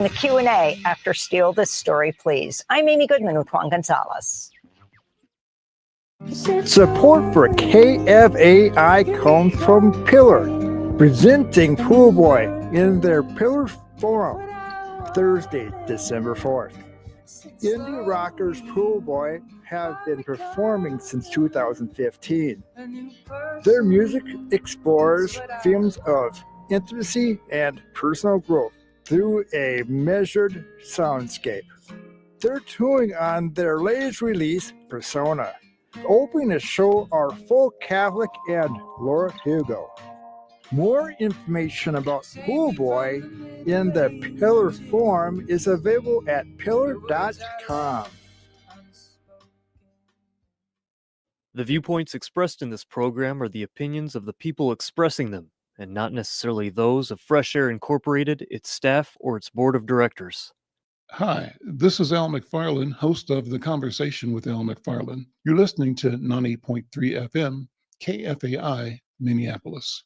The Q&A after Steal This Story, please. I'm Amy Goodman with Juan Gonzalez. Support for KFAI comes from Pillar, presenting Pool Boy in their Pillar Forum, Thursday, December 4th. Indie rockers Pool Boy have been performing since 2015. Their music explores themes of intimacy and personal growth through a measured soundscape. They're touring on their latest release, Persona. Opening the show are Full Catholic and Laura Hugo. More information about Pool Boy in the Pillar Forum is available at pillar.com. The viewpoints expressed in this program are the opinions of the people expressing them, and not necessarily those of Fresh Air Incorporated, its staff, or its board of directors. Hi, this is Al McFarland, host of The Conversation with Al McFarland. You're listening to 90.3 FM, KFAI, Minneapolis.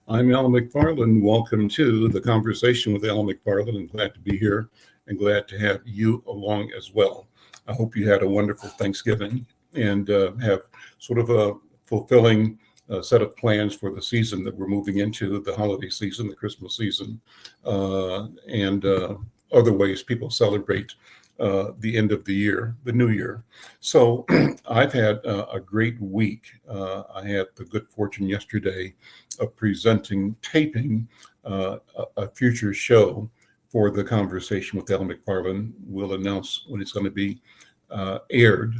I'm Al McFarland. Welcome to The Conversation with Al McFarland. I'm glad to be here and glad to have you along as well. I hope you had a wonderful Thanksgiving and have sort of a fulfilling set of plans for the season that we're moving into, the holiday season, the Christmas season, and other ways people celebrate the end of the year, the new year. So I've had a great week. I had the good fortune yesterday of taping a future show for The Conversation with Al McFarland. We'll announce when it's going to be aired,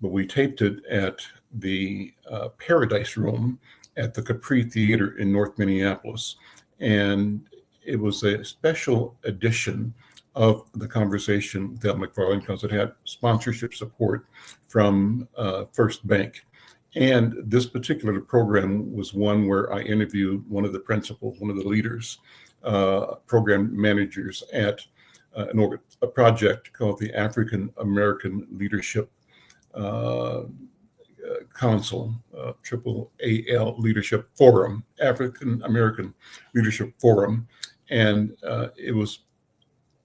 but we taped it at the Paradise Room at the Capri Theater in North Minneapolis. And it was a special edition of The Conversation with Al McFarland because it had sponsorship support from First Bank. And this particular program was one where I interviewed one of the principals, one of the leaders, program managers at a project called the African American Leadership Council, AAL Leadership Forum, African American Leadership Forum. And it was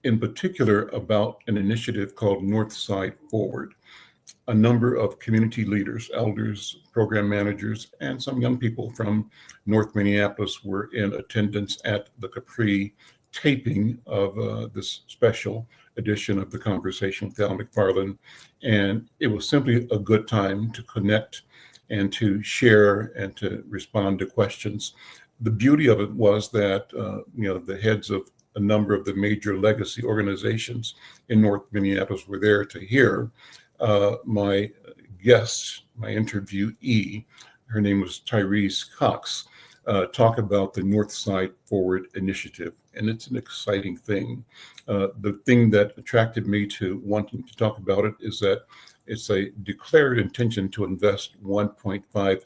in particular about an initiative called Northside Forward. A number of community leaders, elders, program managers, and some young people from North Minneapolis were in attendance at the Capri taping of this special edition of The Conversation with Al McFarland. And it was simply a good time to connect and to share and to respond to questions. The beauty of it was that the heads of a number of the major legacy organizations in North Minneapolis were there to hear my guest, my interviewee, her name was Tyrese Cox, talk about the Northside Forward initiative. And it's an exciting thing. The thing that attracted me to wanting to talk about it is that it's a declared intention to invest $1.5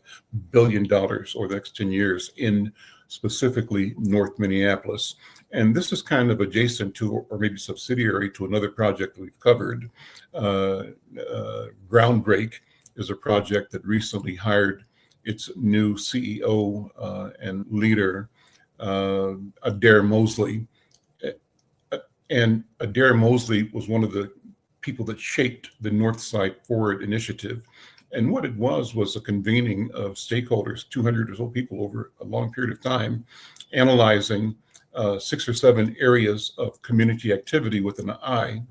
billion over the next 10 years in specifically North Minneapolis. And this is kind of adjacent to, or maybe subsidiary to, another project that we've covered. Groundbreak is a project that recently hired its new CEO and leader, Adair Mosley. And Adair Mosley was one of the people that shaped the Northside Forward initiative. And what it was a convening of stakeholders, 200 or so people over a long period of time, analyzing 6 or 7 areas of community activity with an eye,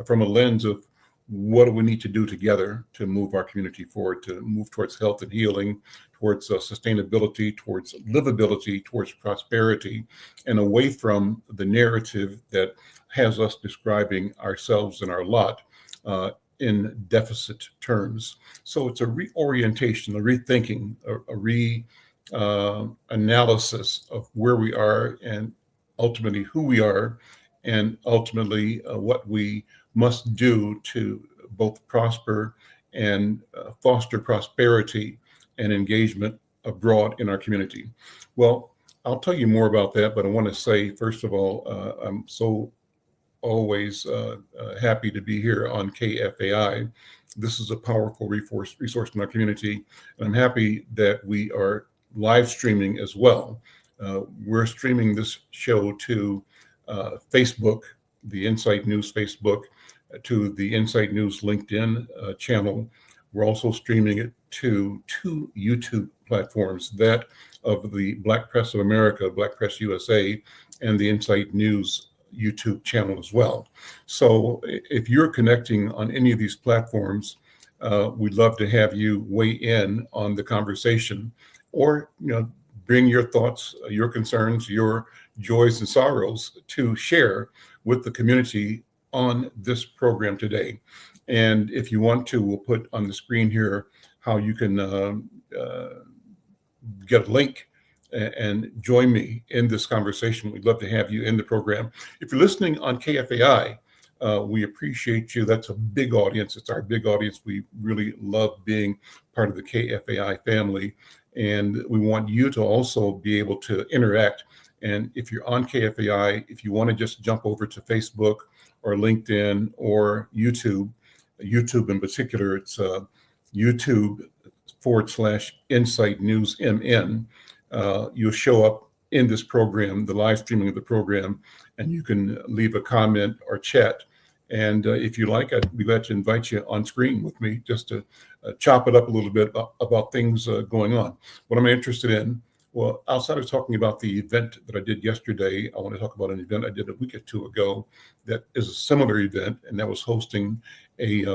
from a lens of what do we need to do together to move our community forward, to move towards health and healing, towards sustainability, towards livability, towards prosperity, and away from the narrative that has us describing ourselves and our lot in deficit terms. So it's a reorientation, a rethinking, a analysis of where we are and ultimately who we are, and ultimately what we must do to both prosper and foster prosperity and engagement abroad in our community. Well, I'll tell you more about that, but I want to say, first of all, I'm so always happy to be here on KFAI. This is a powerful resource in our community, and I'm happy that we are live streaming as well. We're streaming this show to Facebook, the Insight News Facebook, to the Insight News LinkedIn channel. We're also streaming it to 2 YouTube platforms, that of the Black Press of America, Black Press USA, and the Insight News YouTube channel as well. So if you're connecting on any of these platforms, we'd love to have you weigh in on the conversation, or bring your thoughts, your concerns, your joys and sorrows to share with the community on this program today. And if you want to, we'll put on the screen here how you can get a link and join me in this conversation. We'd love to have you in the program. If you're listening on KFAI, we appreciate you. That's a big audience. It's our big audience. We really love being part of the KFAI family. And we want you to also be able to interact. And if you're on KFAI, if you want to just jump over to Facebook or LinkedIn or YouTube in particular, it's YouTube.com/Insight News MN. You'll show up in this program, the live streaming of the program, and you can leave a comment or chat. And if you like, I'd be glad to invite you on screen with me just to chop it up a little bit about things going on. What am I interested in? Well, outside of talking about the event that I did yesterday, I want to talk about an event I did a week or two ago that is a similar event, and that was hosting a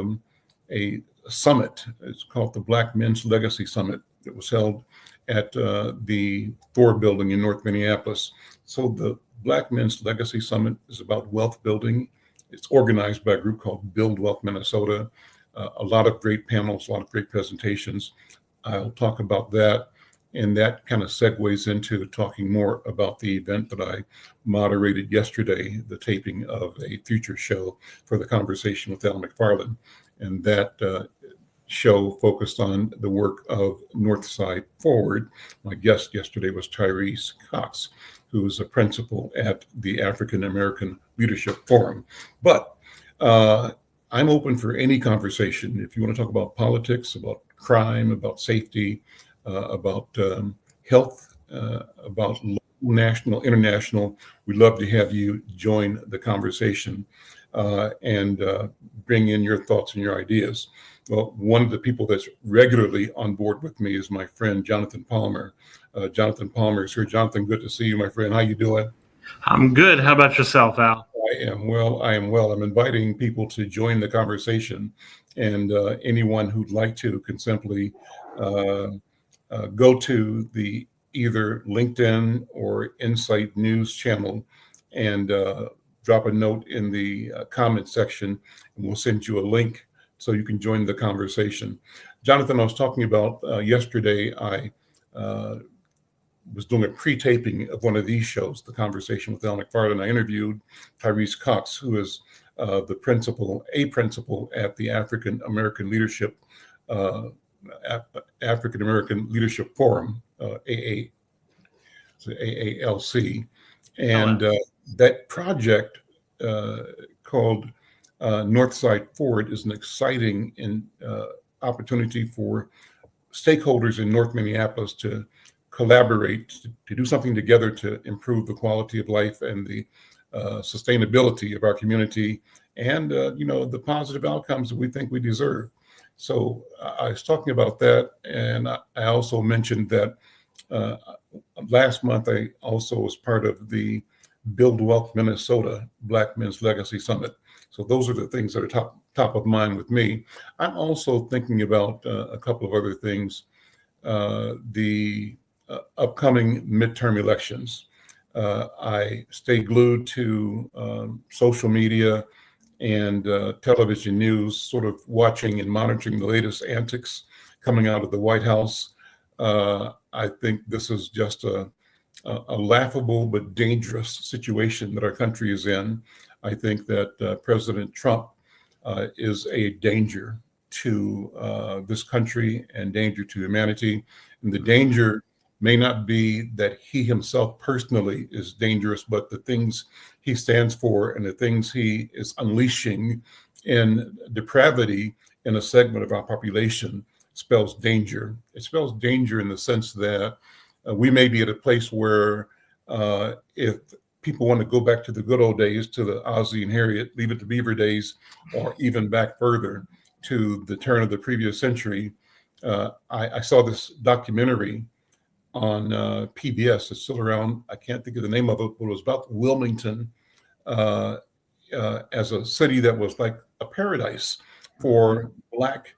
summit. It's called the Black Men's Legacy Summit. It was held at the Thor Building in North Minneapolis. So the Black Men's Legacy Summit is about wealth building. It's organized by a group called Build Wealth Minnesota. A lot of great panels, a lot of great presentations. I'll talk about that. And that kind of segues into talking more about the event that I moderated yesterday, the taping of a future show for the Conversation with Al McFarland. And that show focused on the work of Northside Forward. My guest yesterday was Tyrese Cox, who is a principal at the African American Leadership Forum. But I'm open for any conversation. If you want to talk about politics, about crime, about safety, about health, about local, national, international, we'd love to have you join the conversation and bring in your thoughts and your ideas. Well, one of the people that's regularly on board with me is my friend, Jonathan Palmer. Jonathan Palmer is here. Jonathan, good to see you, my friend. How you doing? I'm good. How about yourself, Al? I am well. I'm inviting people to join the conversation, and anyone who'd like to can simply go to the either LinkedIn or Insight News channel and drop a note in the comment section, and we'll send you a link so you can join the conversation. Jonathan, I was talking about yesterday, I was doing a pre-taping of one of these shows, The Conversation with Al McFarland. I interviewed Tyrese Cox, who is a principal at the African American Leadership Forum, AALC. And that project called Northside Forward is an exciting opportunity for stakeholders in North Minneapolis to collaborate, to do something together to improve the quality of life and the sustainability of our community, and the positive outcomes that we think we deserve. So I was talking about that, and I also mentioned that last month I also was part of the Build Wealth Minnesota Black Men's Legacy Summit. So those are the things that are top of mind with me. I'm also thinking about a couple of other things. The upcoming midterm elections. I stay glued to social media and television news, sort of watching and monitoring the latest antics coming out of the White House. I think this is just a laughable but dangerous situation that our country is in. I think that President Trump is a danger to this country and danger to humanity. And the danger may not be that he himself personally is dangerous, but the things he stands for and the things he is unleashing in depravity in a segment of our population spells danger. It spells danger in the sense that we may be at a place where if people want to go back to the good old days, to the Ozzie and Harriet, Leave It to Beaver days, or even back further to the turn of the previous century. I saw this documentary on PBS. It's still around. I can't think of the name of it, but it was about Wilmington as a city that was like a paradise for Black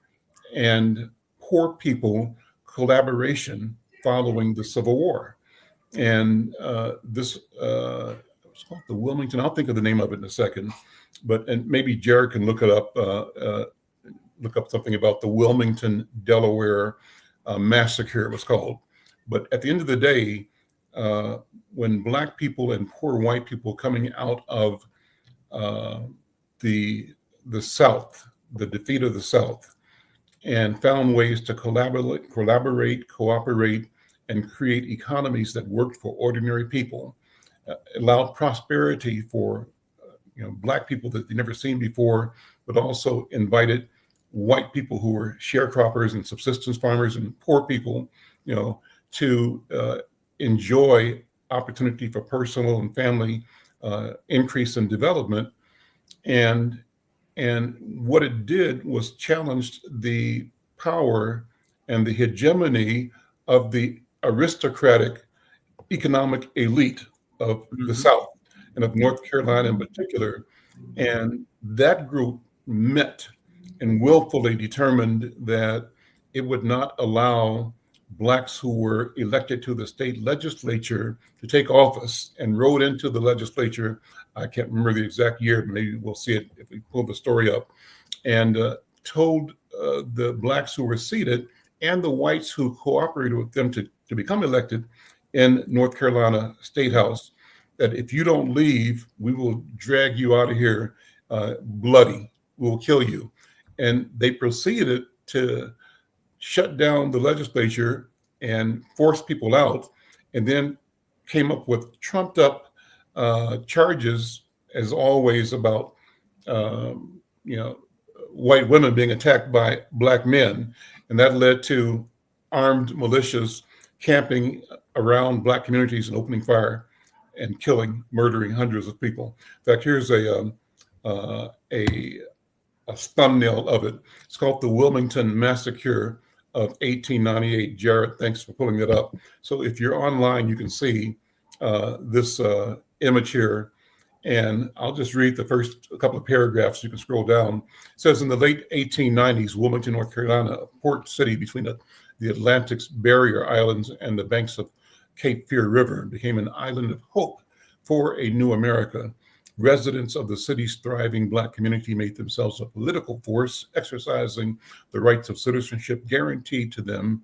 and poor people collaboration following the Civil War. And this it's called the Wilmington. I'll think of the name of it in a second, and maybe Jared can look it up. Look up something about the Wilmington, Delaware massacre. It was called. But at the end of the day, when Black people and poor white people coming out of the South, the defeat of the South, and found ways to collaborate, cooperate, and create economies that worked for ordinary people, allowed prosperity for Black people that they'd never seen before, but also invited white people who were sharecroppers and subsistence farmers and poor people, to enjoy opportunity for personal and family increase and development. And what it did was challenged the power and the hegemony of the aristocratic economic elite of the South and of North Carolina in particular. And that group met and willfully determined that it would not allow Blacks who were elected to the state legislature to take office, and rode into the legislature. I can't remember the exact year, but maybe we'll see it if we pull the story up, and told the Blacks who were seated and the whites who cooperated with them to become elected in North Carolina State House that if you don't leave, we will drag you out of here bloody. We'll kill you. And they proceeded to shut down the legislature and force people out, and then came up with trumped up charges, as always, about white women being attacked by Black men. And that led to armed militias camping around Black communities and opening fire and murdering hundreds of people. In fact, here's a thumbnail of it. It's called the Wilmington Massacre of 1898. Jared, thanks for pulling it up. So if you're online, you can see this image here. And I'll just read the first couple of paragraphs. You can scroll down. It says, in the late 1890s, Wilmington, North Carolina, a port city between the Atlantic's barrier islands and the banks of Cape Fear River, became an island of hope for a new America. Residents of the city's thriving Black community made themselves a political force, exercising the rights of citizenship guaranteed to them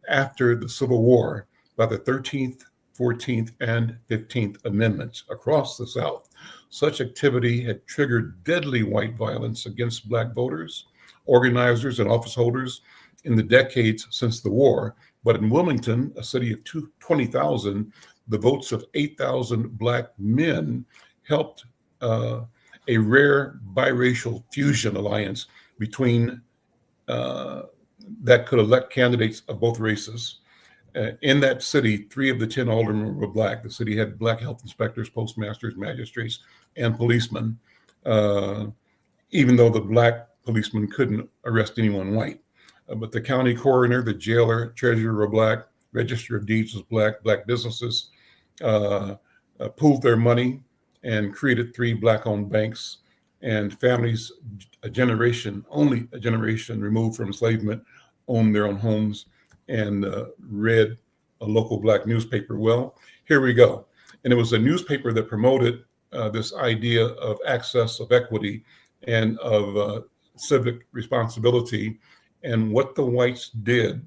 after the Civil War by the 13th, 14th, and 15th Amendments across the South. Such activity had triggered deadly white violence against Black voters, organizers, and office holders in the decades since the war. But in Wilmington, a city of 20,000, the votes of 8,000 Black men helped a rare biracial fusion alliance between that could elect candidates of both races. In that city, 3 of the 10 aldermen were Black. The city had Black health inspectors, postmasters, magistrates, and policemen, even though the Black policemen couldn't arrest anyone white. But the county coroner, the jailer, treasurer were Black, register of deeds was Black. Black businesses pooled their money and created 3 Black-owned banks, and families only a generation removed from enslavement, owned their own homes and read a local Black newspaper. Well, here we go. And it was a newspaper that promoted this idea of access, of equity, and of civic responsibility. And what the whites did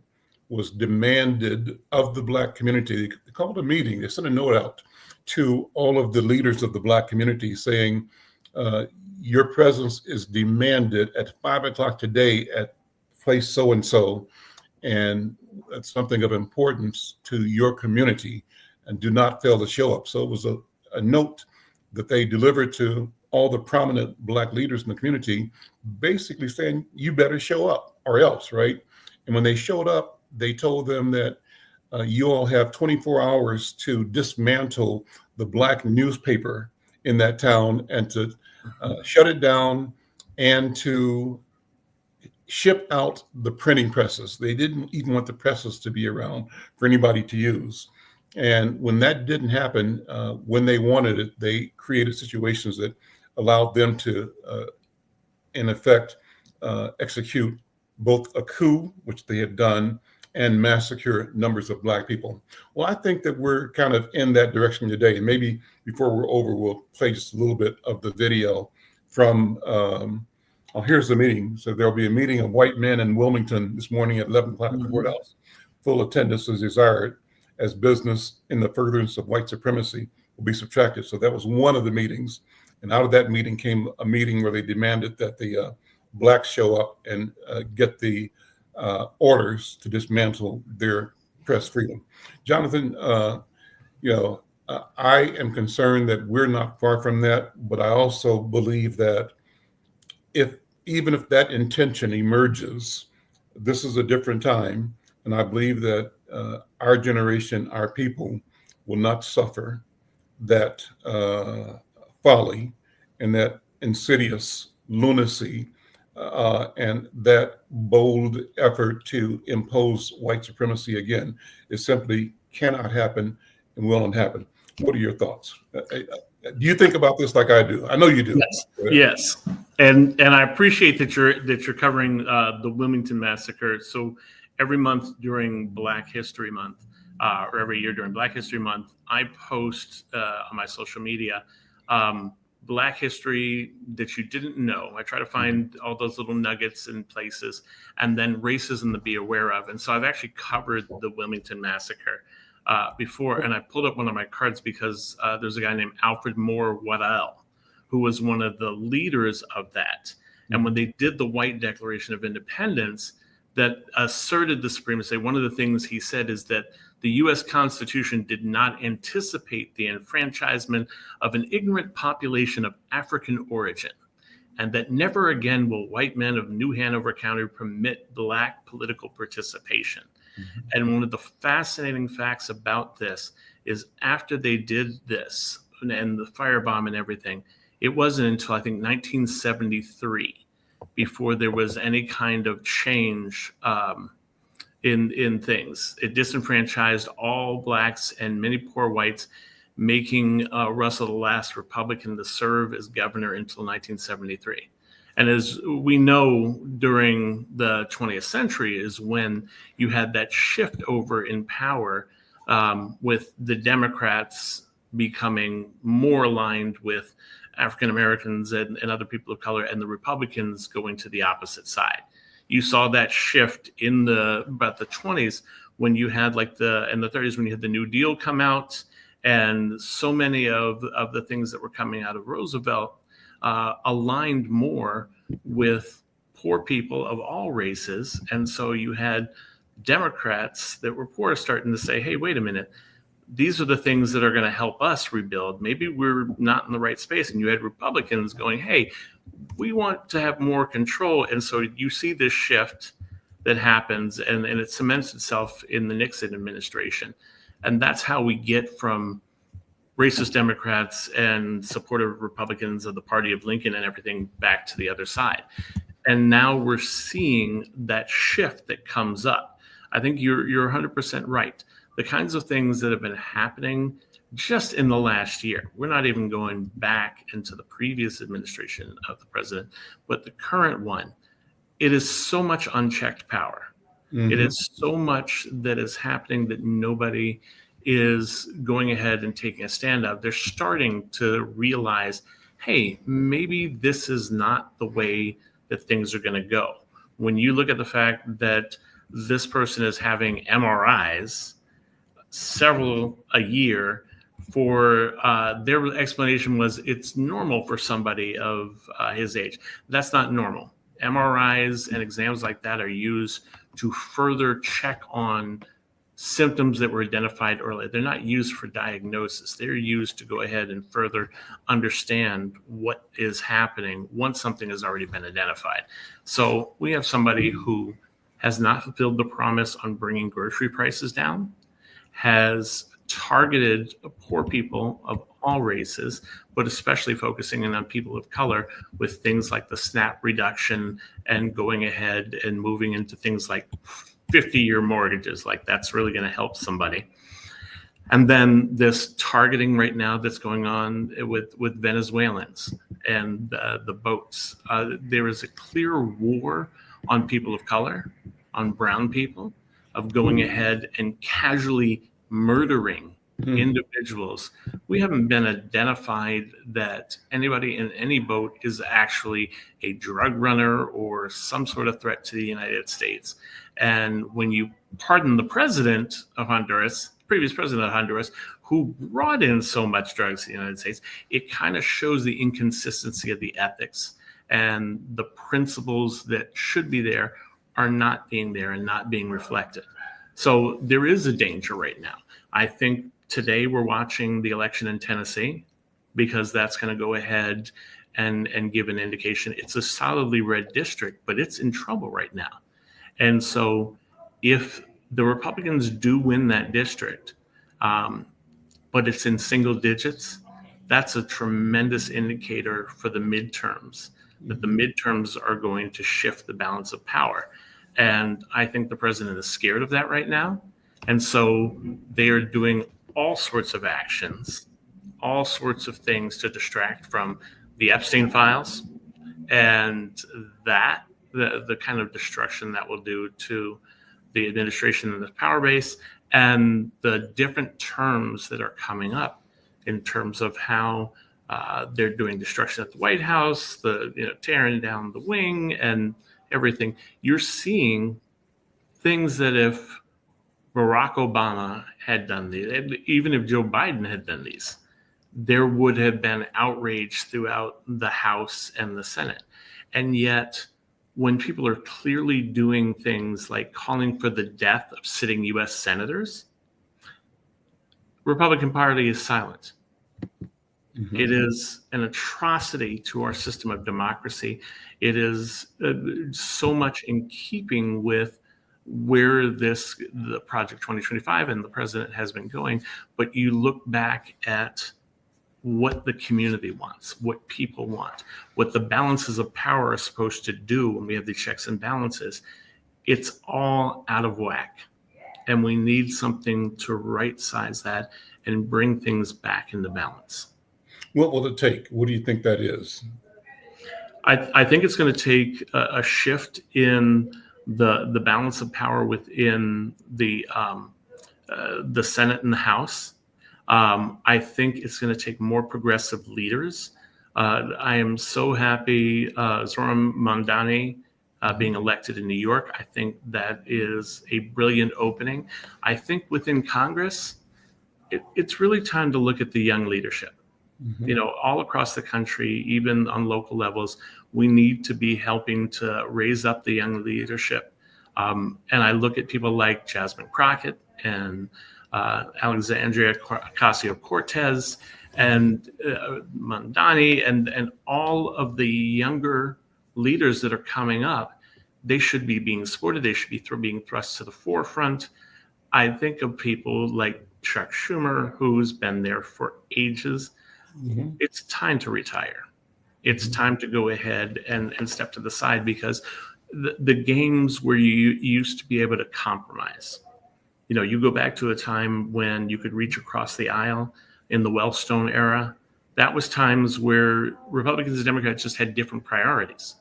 was demanded of the Black community. They called a meeting. They sent a note out to all of the leaders of the Black community saying, your presence is demanded at 5 o'clock today at place so-and-so, and it's something of importance to your community, and do not fail to show up. So it was a note that they delivered to all the prominent Black leaders in the community, basically saying, you better show up or else, right? And when they showed up, they told them that you all have 24 hours to dismantle the Black newspaper in that town and to shut it down and to ship out the printing presses. They didn't even want the presses to be around for anybody to use. And when that didn't happen, when they wanted it, they created situations that allowed them to, in effect, execute both a coup, which they had done, and massacre numbers of Black people. Well, I think that we're kind of in that direction today. And maybe before we're over, we'll play just a little bit of the video from, here's the meeting. So there'll be a meeting of white men in Wilmington this morning at 11 o'clock at the courthouse. Full attendance is desired as business in the furtherance of white supremacy will be subtracted. So that was one of the meetings. And out of that meeting came a meeting where they demanded that the Blacks show up and get the orders to dismantle their press freedom. Jonathan, I am concerned that we're not far from that, but I also believe that even if that intention emerges, this is a different time. And I believe that our generation, our people, will not suffer that folly and that insidious lunacy and that bold effort to impose white supremacy again. It simply cannot happen and will not happen. What are your thoughts? Do you think about this like I do? I know you do. Yes. Yes. And I appreciate that you're covering the Wilmington massacre. So every month during Black History Month, or every year during Black History Month, I post on my social media Black history that you didn't know. I try to find all those little nuggets and places, and then racism to be aware of. And so I've actually covered the Wilmington massacre before, and I pulled up one of my cards because there's a guy named Alfred Moore Waddell, who was one of the leaders of that. And when they did the White Declaration of Independence that asserted the supremacy, one of the things he said is that the U.S. Constitution did not anticipate the enfranchisement of an ignorant population of African origin, and that never again will white men of New Hanover County permit Black political participation. And one of the fascinating facts about this is after they did this and the firebomb and everything, it wasn't until I think 1973 before there was any kind of change in things. It disenfranchised all Blacks and many poor whites, making Russell the last Republican to serve as governor until 1973. And as we know, during the 20th century is when you had that shift over in power with the Democrats becoming more aligned with African Americans and other people of color, and the Republicans going to the opposite side. You saw that shift in about the 20s when you had in the 30s when you had the New Deal come out, and so many of the things that were coming out of Roosevelt aligned more with poor people of all races. And so you had Democrats that were poor starting to say, hey, wait a minute, these are the things that are going to help us rebuild. Maybe we're not in the right space. And you had Republicans going, hey, we want to have more control. And so you see this shift that happens, and it cements itself in the Nixon administration. And that's how we get from racist Democrats and supportive Republicans of the party of Lincoln and everything back to the other side. And now we're seeing that shift that comes up. I think you're 100% right. The kinds of things that have been happening just in the last year, we're not even going back into the previous administration of the president, but the current one, it is so much unchecked power. Mm-hmm. It is so much that is happening that nobody is going ahead and taking a stand of. They're starting to realize, hey, maybe this is not the way that things are going to go. When you look at the fact that this person is having MRIs several a year for their explanation was it's normal for somebody of his age. That's not normal. MRIs and exams like that are used to further check on symptoms that were identified early. They're not used for diagnosis. They're used to go ahead and further understand what is happening once something has already been identified. So we have somebody who has not fulfilled the promise on bringing grocery prices down, has targeted poor people of all races, but especially focusing in on people of color with things like the SNAP reduction and going ahead and moving into things like 50-year mortgages. Like that's really going to help somebody. And then this targeting right now that's going on with Venezuelans and the boats. There is a clear war on people of color, on brown people, of going ahead and casually murdering individuals. We haven't been identified that anybody in any boat is actually a drug runner or some sort of threat to the United States. And when you pardon the president of Honduras, previous president of Honduras, who brought in so much drugs to the United States, it kind of shows the inconsistency of the ethics, and the principles that should be there are not being there and not being reflected. So there is a danger right now. I think today we're watching the election in Tennessee because that's going to go ahead and give an indication. It's a solidly red district, but it's in trouble right now. And so if the Republicans do win that district, but it's in single digits, that's a tremendous indicator for the midterms, that the midterms are going to shift the balance of power. And I think the president is scared of that right now. And so they are doing all sorts of actions, all sorts of things to distract from the Epstein files and that, the kind of destruction that will do to the administration and the power base, and the different terms that are coming up in terms of how they're doing destruction at the White House, tearing down the wing and everything. You're seeing things that if Barack Obama had done these, even if Joe Biden had done these, there would have been outrage throughout the House and the Senate. And yet, when people are clearly doing things like calling for the death of sitting U.S. senators, Republican Party is silent. Mm-hmm. It is an atrocity to our system of democracy. It is so much in keeping with where the Project 2025 and the president has been going. But you look back at what the community wants, what people want, what the balances of power are supposed to do when we have the checks and balances. It's all out of whack. And we need something to right size that and bring things back into balance. What will it take? What do you think that is? I think it's going to take a shift in the balance of power within the Senate and the House. I think it's going to take more progressive leaders. I am so happy Zoran Mamdani being elected in New York. I think that is a brilliant opening. I think within Congress, it's really time to look at the young leadership. Mm-hmm. All across the country, even on local levels, we need to be helping to raise up the young leadership. And I look at people like Jasmine Crockett and Alexandria Ocasio-Cortez and Mamdani and all of the younger leaders that are coming up. They should be being supported. They should be being thrust to the forefront. I think of people like Chuck Schumer, who's been there for ages. Mm-hmm. It's time to retire. It's time to go ahead and step to the side, because the games where you used to be able to compromise, you go back to a time when you could reach across the aisle in the Wellstone era. That was times where Republicans and Democrats just had different priorities.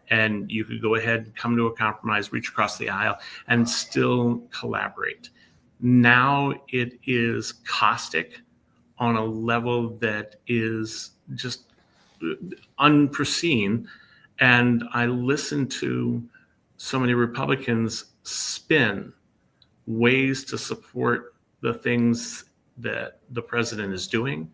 And you could go ahead and come to a compromise, reach across the aisle, and still collaborate. Now it is caustic on a level that is just unforeseen. And I listen to so many Republicans spin ways to support the things that the president is doing,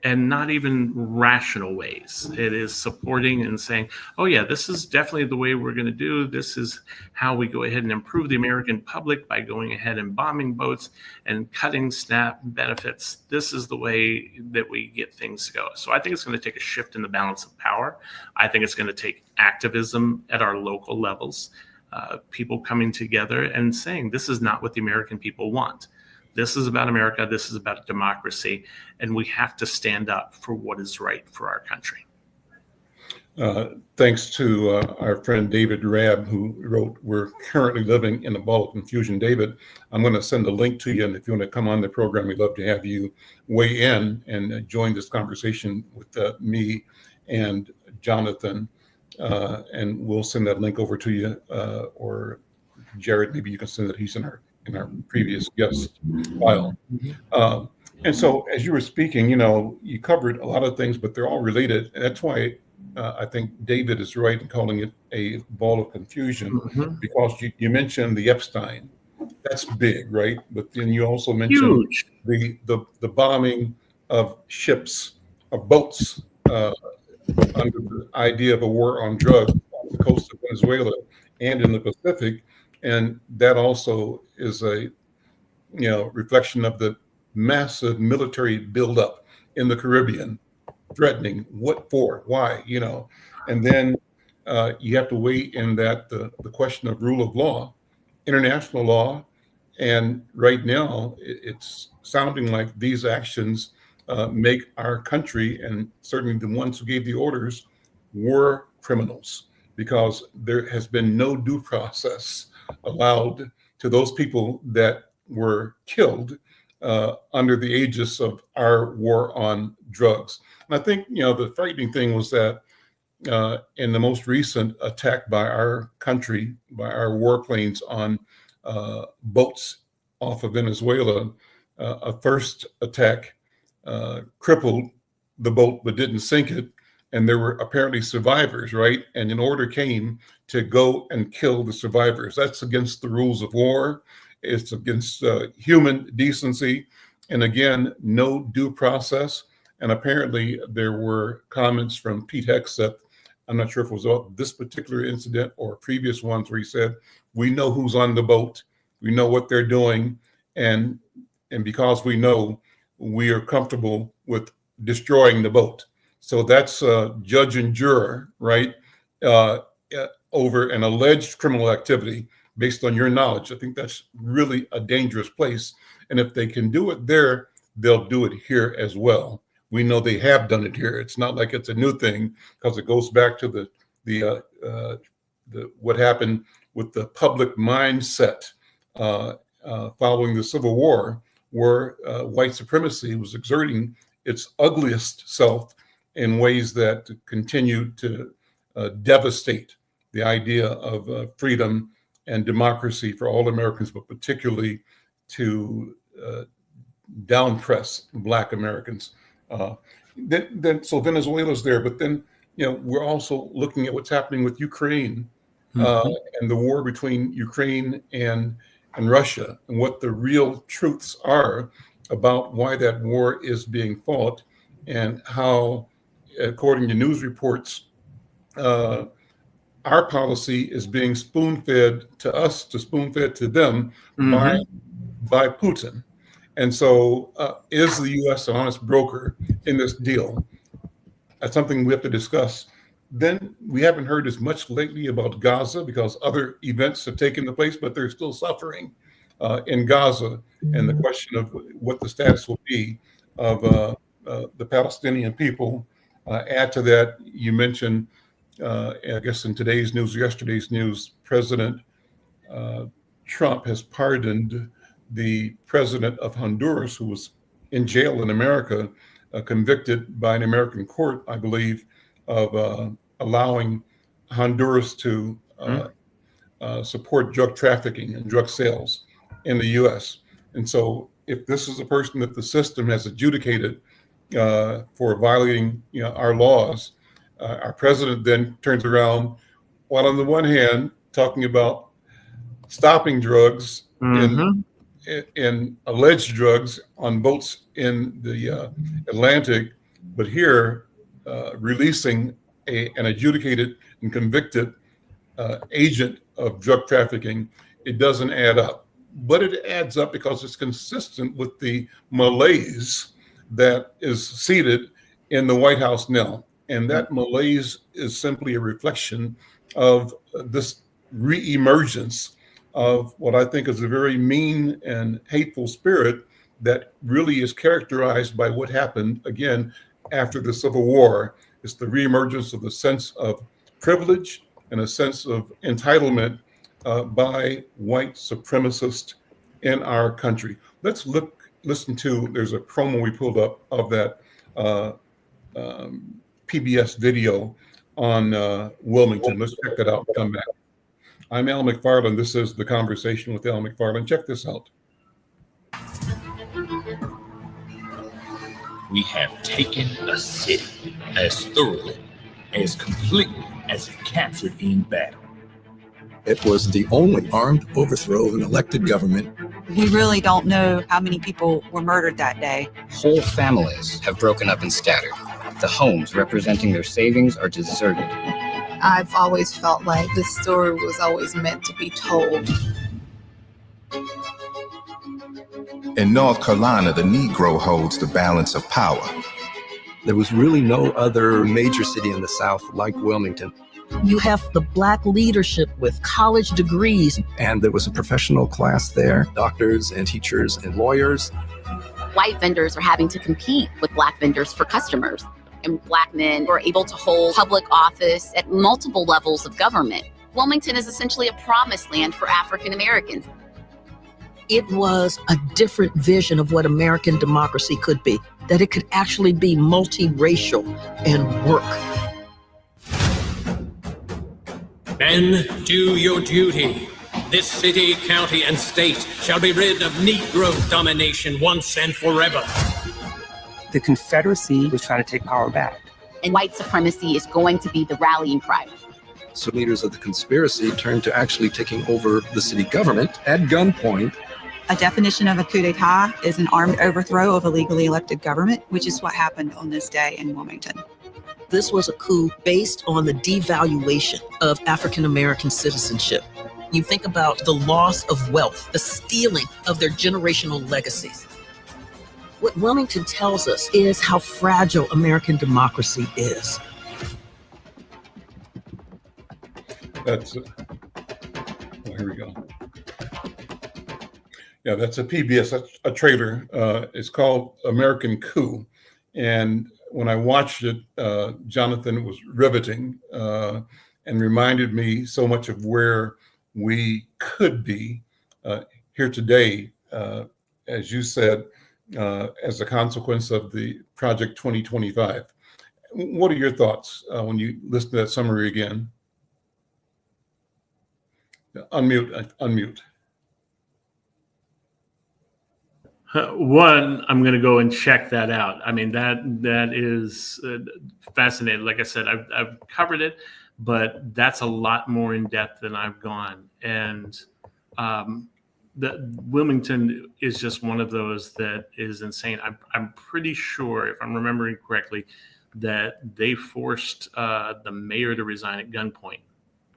and not even rational ways. It is supporting and saying, oh yeah, this is definitely the way we're going to do. This is how we go ahead and improve the American public by going ahead and bombing boats and cutting SNAP benefits. This is the way that we get things to go. So I think it's going to take a shift in the balance of power. I think it's going to take activism at our local levels, people coming together and saying, this is not what the American people want. This is about America. This is about democracy. And we have to stand up for what is right for our country. Thanks to our friend David Rabb, who wrote, "We're currently living in a ball of confusion." David, I'm going to send a link to you. And if you want to come on the program, we'd love to have you weigh in and join this conversation with me and Jonathan. And we'll send that link over to you. Or Jared, maybe you can send it. He's in our previous guest file. And so as you were speaking, you covered a lot of things, but they're all related. And that's why I think David is right in calling it a ball of confusion, because you mentioned the Epstein. That's big, right? But then you also mentioned the bombing of ships, of boats, under the idea of a war on drugs on the coast of Venezuela and in the Pacific. And that also is a reflection of the massive military buildup in the Caribbean, threatening what for, why, and then you have to weigh in that the question of rule of law, international law, and right now it's sounding like these actions make our country, and certainly the ones who gave the orders, war criminals, because there has been no due process allowed to those people that were killed under the aegis of our war on drugs. And I think, the frightening thing was that in the most recent attack by our country, by our warplanes on boats off of Venezuela, a first attack crippled the boat but didn't sink it. And there were apparently survivors, right? And an order came to go and kill the survivors. That's against the rules of war. It's against human decency. And again, no due process. And apparently there were comments from Pete Hegseth. I'm not sure if it was about this particular incident or previous ones, where he said, we know who's on the boat. We know what they're doing. And because we know, we are comfortable with destroying the boat. So that's judge and juror, right? Over an alleged criminal activity based on your knowledge. I think that's really a dangerous place. And if they can do it there, they'll do it here as well. We know they have done it here. It's not like it's a new thing, because it goes back to the what happened with the public mindset following the Civil War, where white supremacy was exerting its ugliest self in ways that continue to devastate the idea of freedom and democracy for all Americans, but particularly to downpress Black Americans. So Venezuela's there, but then we're also looking at what's happening with Ukraine and the war between Ukraine and Russia, and what the real truths are about why that war is being fought, and how, according to news reports, our policy is being spoon-fed to us, to spoon-fed to them by Putin. And so is the U.S. an honest broker in this deal? That's something we have to discuss. Then we haven't heard as much lately about Gaza, because other events have taken place, but they're still suffering in Gaza. And the question of what the status will be of the Palestinian people. Add to that, you mentioned, I guess in today's news, yesterday's news, President Trump has pardoned the president of Honduras, who was in jail in America, convicted by an American court, I believe, of allowing Honduras to support drug trafficking and drug sales in the U.S. And so if this is a person that the system has adjudicated for violating our laws, our president then turns around, while on the one hand talking about stopping drugs in alleged drugs on boats in the Atlantic, but here releasing an adjudicated and convicted agent of drug trafficking, it doesn't add up. But it adds up because it's consistent with the malaise that is seated in the White House now. And that malaise is simply a reflection of this reemergence of what I think is a very mean and hateful spirit that really is characterized by what happened, again, after the Civil War. It's the reemergence of the sense of privilege and a sense of entitlement by white supremacists in our country. Let's listen to, there's a promo we pulled up of that PBS video on Wilmington. Let's check that out and come back. I'm Al McFarland. This is The Conversation with Al McFarland. Check this out. We have taken a city as thoroughly, as completely as it captured in battle. It was the only armed overthrow of an elected government. We really don't know how many people were murdered that day. Whole families have broken up and scattered. The homes representing their savings are deserted. I've always felt like this story was always meant to be told. In North Carolina, the Negro holds the balance of power. There was really no other major city in the South like Wilmington. You have the Black leadership with college degrees. And there was a professional class there, doctors and teachers and lawyers. White vendors are having to compete with Black vendors for customers. And Black men were able to hold public office at multiple levels of government. Wilmington is essentially a promised land for African Americans. It was a different vision of what American democracy could be, that it could actually be multiracial and work. Men, do your duty. This city, county, and state shall be rid of Negro domination once and forever. The Confederacy was trying to take power back. And white supremacy is going to be the rallying cry. So leaders of the conspiracy turned to actually taking over the city government at gunpoint. A definition of a coup d'etat is an armed overthrow of a legally elected government, which is what happened on this day in Wilmington. This was a coup based on the devaluation of African American citizenship. You think about the loss of wealth, the stealing of their generational legacies. What Wilmington tells us is how fragile American democracy is. That's here we go. Yeah, that's a PBS, that's a trailer. It's called American Coup. And when I watched it, Jonathan, it was riveting and reminded me so much of where we could be here today, as you said, as a consequence of the Project 2025. What are your thoughts when you listen to that summary again? Unmute. One, I'm going to go and check that out. I mean, that is fascinating. Like I said, I've covered it, but that's a lot more in depth than I've gone. And the Wilmington is just one of those that is insane. I'm pretty sure, if I'm remembering correctly, that they forced the mayor to resign at gunpoint.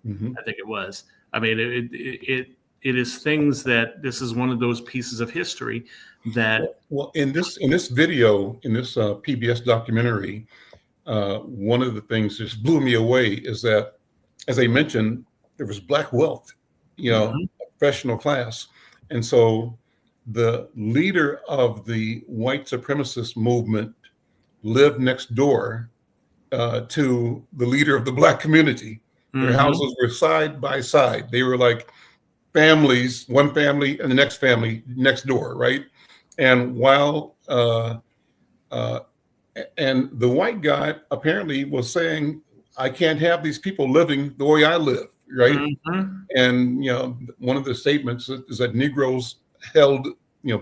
Mm-hmm. I think it was. I mean, it is things that this is one of those pieces of history that. Well, in this video, in this PBS documentary, one of the things that just blew me away is that, as I mentioned, there was Black wealth, mm-hmm. Professional class. And so the leader of the white supremacist movement lived next door to the leader of the Black community. Mm-hmm. Their houses were side by side. They were like families, one family and the next family next door, right? And while and the white guy apparently was saying, I can't have these people living the way I live, right? Mm-hmm. And one of the statements is that Negroes held,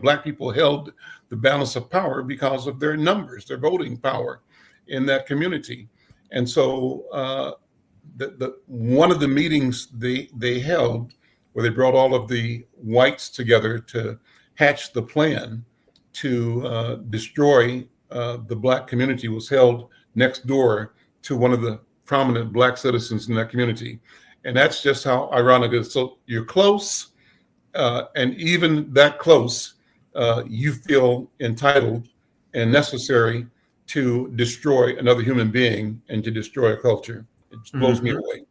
Black people held the balance of power because of their numbers, their voting power in that community. And so the one of the meetings they held, where they brought all of the whites together to hatched the plan to destroy the Black community was held next door to one of the prominent Black citizens in that community. And that's just how ironic it is. So you're close, and even that close, you feel entitled and necessary to destroy another human being and to destroy a culture. It just blows me away.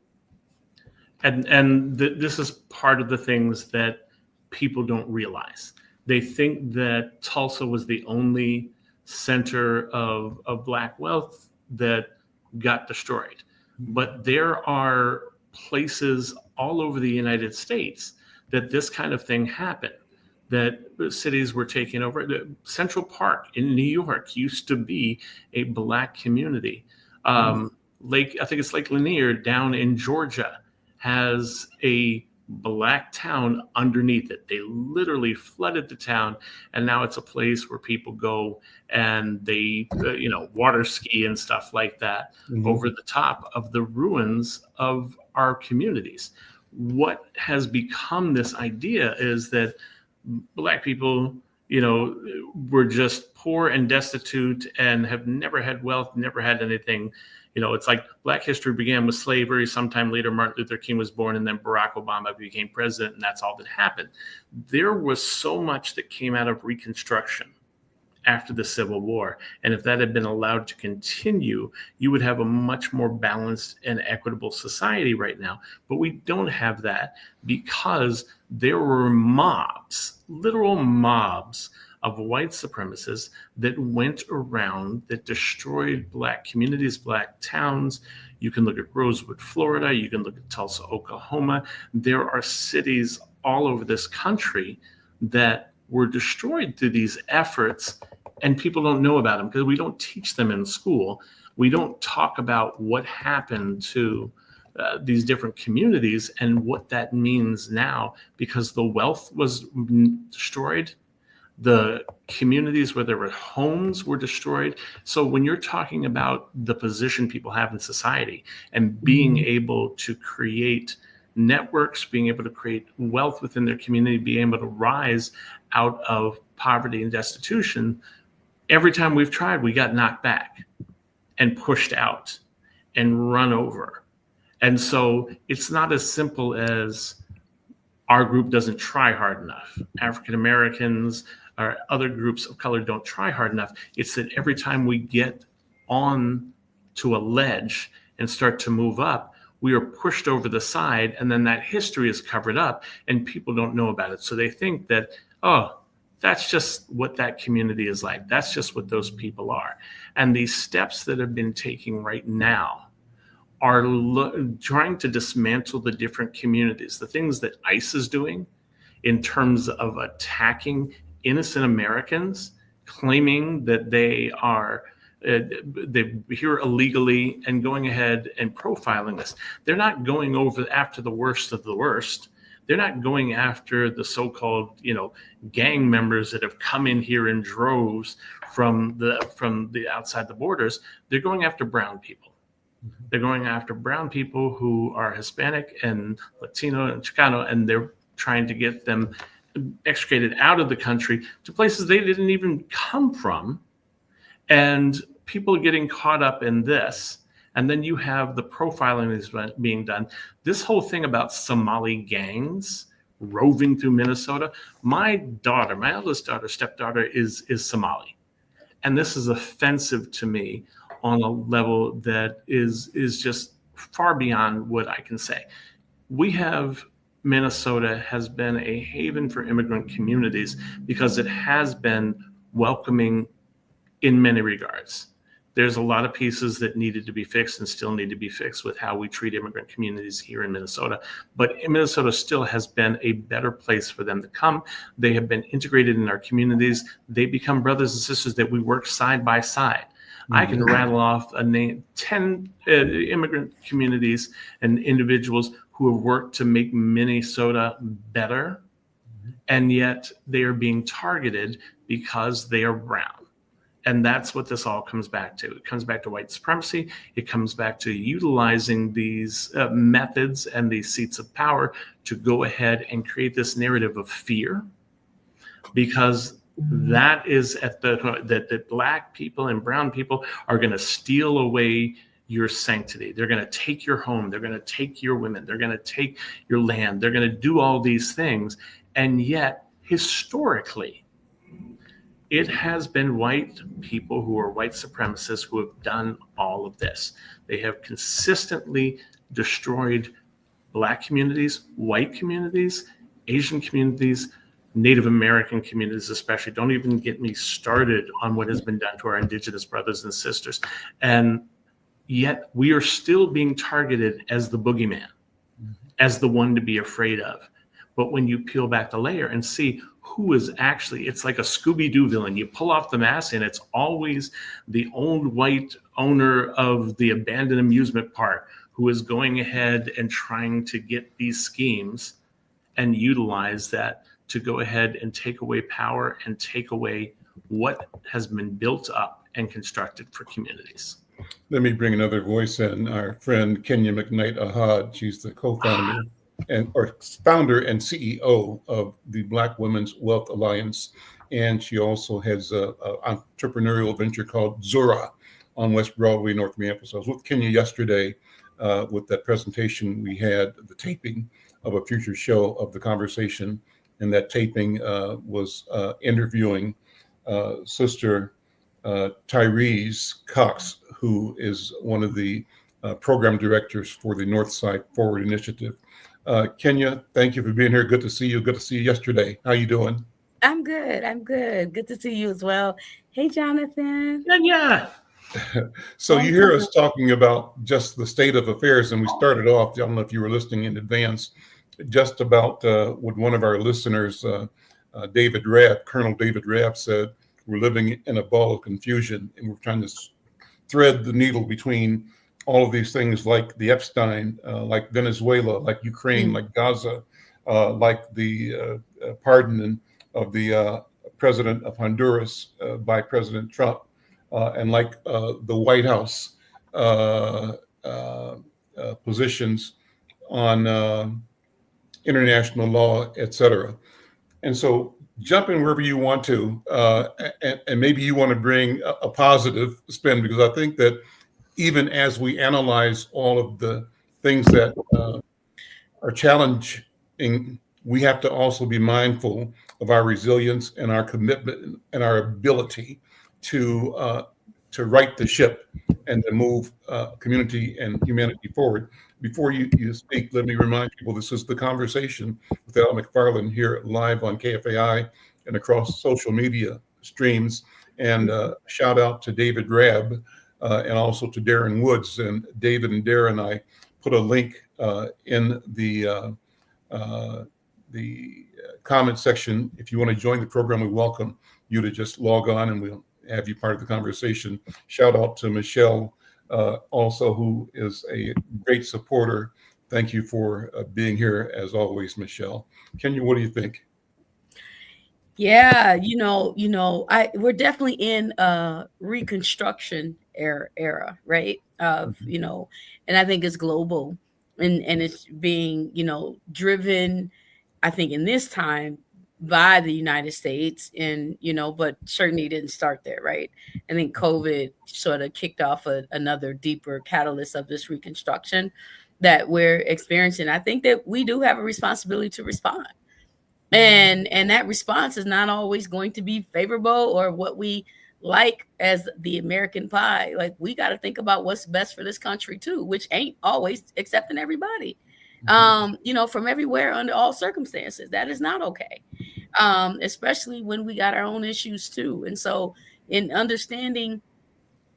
And this is part of the things that people don't realize. They think that Tulsa was the only center of Black wealth that got destroyed. But there are places all over the United States that this kind of thing happened, that cities were taken over. Central Park in New York used to be a Black community. I think it's Lake Lanier down in Georgia has a Black town underneath it. They literally flooded the town, and now it's a place where people go and they, water ski and stuff like that over the top of the ruins of our communities. What has become this idea is that Black people, were just poor and destitute and have never had wealth, never had anything. It's like Black history began with slavery. Sometime later, Martin Luther King was born, and then Barack Obama became president, and that's all that happened. There was so much that came out of Reconstruction after the Civil War. And if that had been allowed to continue, you would have a much more balanced and equitable society right now. But we don't have that because there were mobs, literal mobs of white supremacists that went around that destroyed Black communities, Black towns. You can look at Rosewood, Florida. You can look at Tulsa, Oklahoma. There are cities all over this country that were destroyed through these efforts, and people don't know about them because we don't teach them in school. We don't talk about what happened to these different communities and what that means now, because the wealth was destroyed. The communities where there were homes were destroyed. So when you're talking about the position people have in society and being able to create networks, being able to create wealth within their community, being able to rise out of poverty and destitution, every time we've tried, we got knocked back and pushed out and run over. And so it's not as simple as our group doesn't try hard enough. African Americans or other groups of color don't try hard enough. It's that every time we get on to a ledge and start to move up, we are pushed over the side, and then that history is covered up and people don't know about it. So they think that, oh, that's just what that community is like. That's just what those people are. And these steps that have been taken right now are trying to dismantle the different communities. The things that ICE is doing in terms of attacking innocent Americans, claiming that they are they're here illegally and going ahead and profiling us. They're not going after the worst of the worst. They're not going after the so-called, gang members that have come in here in droves from the outside the borders. They're going after brown people. They're going after brown people who are Hispanic and Latino and Chicano, and they're trying to get them extricated out of the country to places they didn't even come from. And people are getting caught up in this. And then you have the profiling that's being done. This whole thing about Somali gangs roving through Minnesota. My eldest daughter, stepdaughter is Somali. And this is offensive to me on a level that is just far beyond what I can say. Minnesota has been a haven for immigrant communities because it has been welcoming in many regards. There's a lot of pieces that needed to be fixed and still need to be fixed with how we treat immigrant communities here in Minnesota. But Minnesota still has been a better place for them to come. They have been integrated in our communities. They become brothers and sisters that we work side by side. I can rattle off 10 immigrant communities and individuals who have worked to make Minnesota better, and yet they are being targeted because they are brown. And that's what this all comes back to. It comes back to white supremacy. It comes back to utilizing these methods and these seats of power to go ahead and create this narrative of fear, because that is at that Black people and brown people are going to steal away your sanctity. They're going to take your home. They're going to take your women. They're going to take your land. They're going to do all these things. And yet, historically, it has been white people who are white supremacists who have done all of this. They have consistently destroyed Black communities, white communities, Asian communities, Native American communities especially. Don't even get me started on what has been done to our indigenous brothers and sisters. And yet we are still being targeted as the boogeyman, as the one to be afraid of. But when you peel back the layer and see who is actually, it's like a Scooby-Doo villain. You pull off the mask and it's always the old white owner of the abandoned amusement park who is going ahead and trying to get these schemes and utilize that to go ahead and take away power and take away what has been built up and constructed for communities. Let me bring another voice in. Our friend Kenya McKnight Ahad. She's the co-founder founder and CEO of the Black Women's Wealth Alliance, and she also has an entrepreneurial venture called Zura on West Broadway, North Minneapolis. I was with Kenya yesterday with that presentation we had, the taping of a future show of the conversation, and that taping was interviewing Sister Tyrese Cox, who is one of the program directors for the Northside Forward Initiative. Kenya, thank you for being here. Good to see you. Good to see you yesterday. How you doing? I'm good. I'm good. Good to see you as well. Hey, Jonathan. Yeah. So you hear us talking about just the state of affairs, and we started off, I don't know if you were listening in advance, just about what one of our listeners, David Rabb, Colonel David Rabb said, we're living in a ball of confusion, and we're trying to thread the needle between all of these things like the Epstein, like Venezuela, like Ukraine, like Gaza, like the pardon of the president of Honduras by President Trump, and like the White House positions on international law, et cetera. And so jump in wherever you want to, and maybe you want to bring a positive spin, because I think that even as we analyze all of the things that are challenging, we have to also be mindful of our resilience and our commitment and our ability to right the ship and to move community and humanity forward. Before you speak, let me remind people this is The Conversation with Al McFarland here live on KFAI and across social media streams. And shout out to David Rabb and also to Darren Woods. And David and Darren, I put a link in the comment section. If you want to join the program, we welcome you to just log on and we'll have you part of the conversation. Shout out to Michelle also, who is a great supporter. Thank you for being here as always, Michelle. Kenya, what do you think? Yeah, we're definitely in a Reconstruction era, right? Of, and I think it's global and it's being, driven, I think in this time by the United States and, but certainly didn't start there, right? I think COVID sort of kicked off another deeper catalyst of this Reconstruction that we're experiencing. I think that we do have a responsibility to respond. And that response is not always going to be favorable or what we like as the American pie. Like, we got to think about what's best for this country too, which ain't always accepting everybody, from everywhere under all circumstances. That is not okay, especially when we got our own issues too. And so in understanding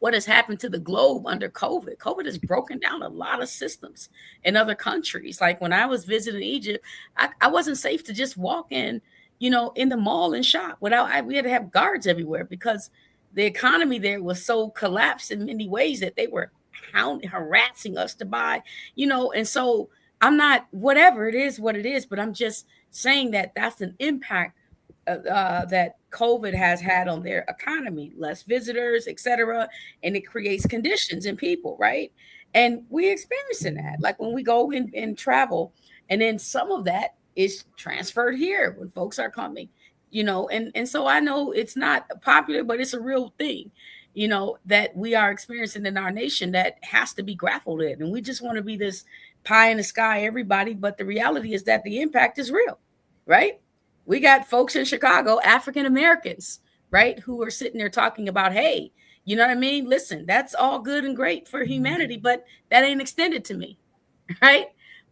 what has happened to the globe under COVID has broken down a lot of systems in other countries. Like when I was visiting Egypt, I wasn't safe to just walk in, in the mall and shop we had to have guards everywhere because the economy there was so collapsed in many ways that they were harassing us to buy, and so I'm not, whatever it is, what it is, but I'm just saying that that's an impact that COVID has had on their economy, less visitors, et cetera. And it creates conditions in people, right? And we're experiencing that. Like when we go and travel, and then some of that is transferred here when folks are coming. and so I know it's not popular, but it's a real thing, that we are experiencing in our nation that has to be grappled with. And we just want to be this pie in the sky, everybody. But the reality is that the impact is real, right? We got folks in Chicago, African Americans, right, who are sitting there talking about, hey, you know what I mean? Listen, that's all good and great for humanity, but that ain't extended to me, right?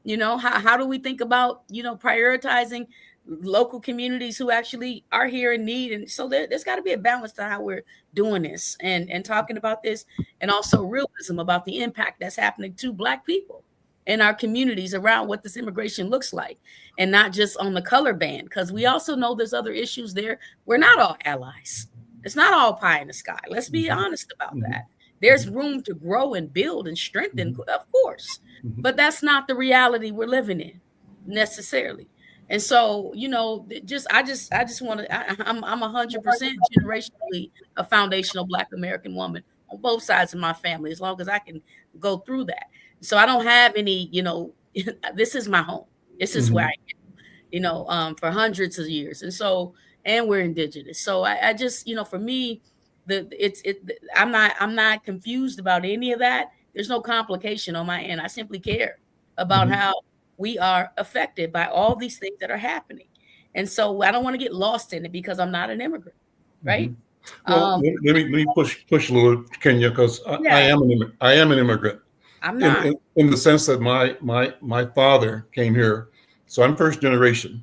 How do we think about, prioritizing local communities who actually are here in need? And so there's got to be a balance to how we're doing this and talking about this, and also realism about the impact that's happening to Black people in our communities around what this immigration looks like, and not just on the color band, because we also know there's other issues there. We're not all allies. It's not all pie in the sky. Let's be honest about that. There's room to grow and build and strengthen, of course, but that's not the reality we're living in necessarily. And so, I just want to, I'm 100% generationally a foundational Black American woman on both sides of my family, as long as I can go through that. So I don't have any, this is my home. This is where I am, for hundreds of years. And so, and we're indigenous. So I just, for me, I'm not confused about any of that. There's no complication on my end. I simply care about how we are affected by all these things that are happening. And so I don't want to get lost in it because I'm not an immigrant, right? Well, let me push a little, Kenya, because I am an immigrant. I'm not. In the sense that my father came here, so I'm first generation,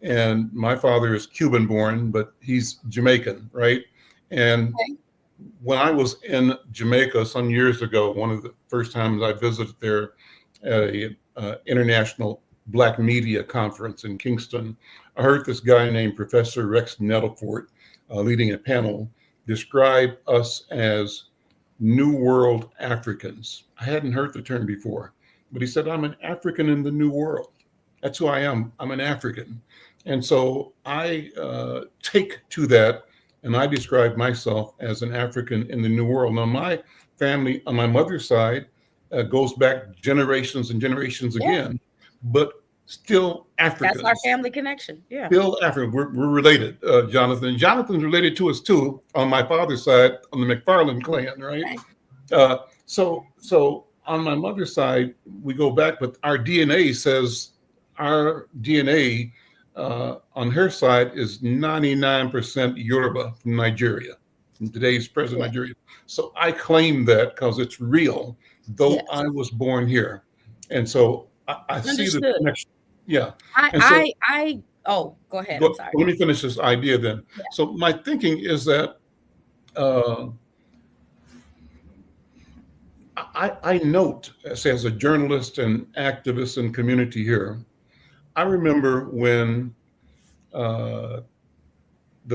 and my father is Cuban born, but he's Jamaican, right? And when I was in Jamaica some years ago, one of the first times I visited there at a international Black media conference in Kingston, I heard this guy named Professor Rex Nettleford leading a panel describe us as New World Africans. I hadn't heard the term before, but he said, I'm an African in the New World. That's who I am. I'm an African. And so I take to that, and I describe myself as an African in the New World. Now, my family on my mother's side goes back generations and generations again, but still Africans. That's our family connection. Yeah. Still African. We're related, Jonathan. Jonathan's related to us too on my father's side, on the McFarland clan, right? So on my mother's side, we go back, but our DNA says our DNA on her side is 99% Yoruba from Nigeria, from today's present Nigeria. So I claim that because it's real, though I was born here. And so I see the connection. Yeah. Go ahead. I'm sorry. Let me finish this idea then. Yeah. So my thinking is that I note, say, as a journalist and activist and community here, I remember when the